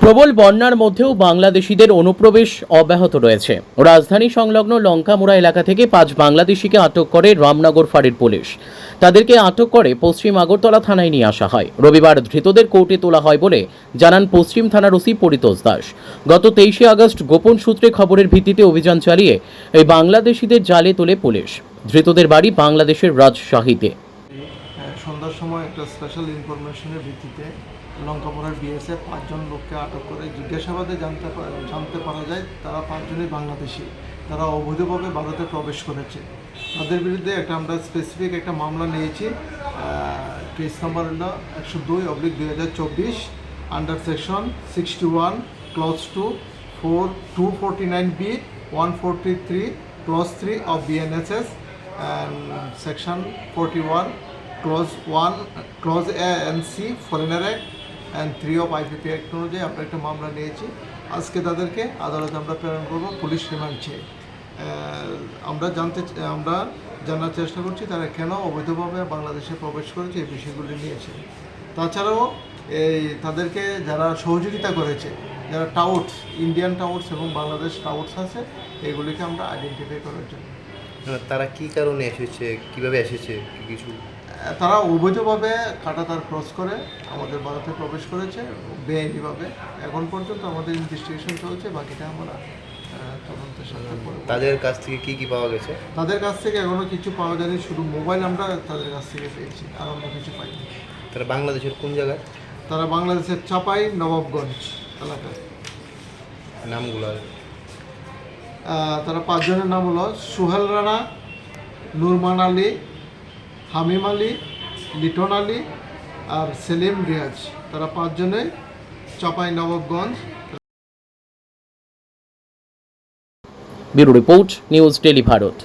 প্রবল বন্যার মধ্যেও বাংলাদেশিদের অনুপ্রবেশ অব্যাহত রয়েছে। রাজধানী সংলগ্ন লঙ্কামুড়া এলাকা থেকে 5 বাংলাদেশিকে আটক করে রামনগর ফাঁড়ির পুলিশ। তাদেরকে আটক করে পশ্চিম আগরতলা থানায় নিয়ে আসা হয়। রবিবার ধৃতদের কোর্টে তোলা হয় বলে জানান পশ্চিম থানার ওসি পরিতোষ দাস। গত 23শে আগস্ট গোপন সূত্রে খবরের ভিত্তিতে অভিযান চালিয়ে এই বাংলাদেশিদের জালে তোলে পুলিশ। ধৃতদের বাড়ি বাংলাদেশের রাজশাহীতে। সন্ধ্যার সময় একটা স্পেশাল ইনফরমেশনের ভিত্তিতে লঙ্কাপুরের বিএসএফ 5 জন লোককে আটক করে জিজ্ঞাসাবাদে জানতে পারা যায় তারা 5 জনই বাংলাদেশি। তারা অবৈধভাবে ভারতে প্রবেশ করেছে। তাদের বিরুদ্ধে আমরা স্পেসিফিক একটা মামলা নিয়েছি। কেস নাম্বার হলো 102/2024 under section 61 clause 2 249B 143 clause 3 of BNSS and section 41 clause 1 clause A and C foreigner act and 3 of IPP act অনুযায়ী আমরা একটা মামলা নিয়েছি। আজকে তাদেরকে আদালতে আমরা প্রেরণ করব পুলিশ রিমান্ড চেয়ে। আমরা জানার চেষ্টা করছি তারা কেন অবৈধভাবে বাংলাদেশে প্রবেশ করেছে এই বিষয়গুলি নিয়েছে। তাছাড়াও তাদেরকে যারা সহযোগিতা করেছে, যারা টাউটস, ইন্ডিয়ান টাউটস এবং বাংলাদেশ টাউটস আছে, এগুলিকে আমরা আইডেন্টিফাই করার জন্য। তারা কি কারণে এসেছে, কিভাবে এসেছে, কিছু? তারা অবৈধভাবে কাঁটাতার ক্রস করে আমাদের ভারতে প্রবেশ করেছে বেআইনিভাবে। এখন পর্যন্ত আমাদের ইনভেস্টিগেশন চলছে, বাকিটা আমরা তদন্তের সাথে করব। তাদের কাছ থেকে কি পাওয়া গেছে? তাদের কাছ থেকে এখনো কিছু পাওয়া যায়নি, শুধু মোবাইল আমরা তাদের কাছ থেকে পেয়েছি, আর অন্য কিছু পাইনি। তারা বাংলাদেশের কোন জায়গায়? তারা বাংলাদেশের চাপাই নবাবগঞ্জ এলাকায়। নামগুলো? তারা 5 জনের নাম হলো সুহেল রানা, নুরমান আলী, হামিম আলী, লিটন আলী আর সেলিম রিয়াজ। তারা 5 জনে Chapai Nawabganj. Bureau report, news daily Bharat.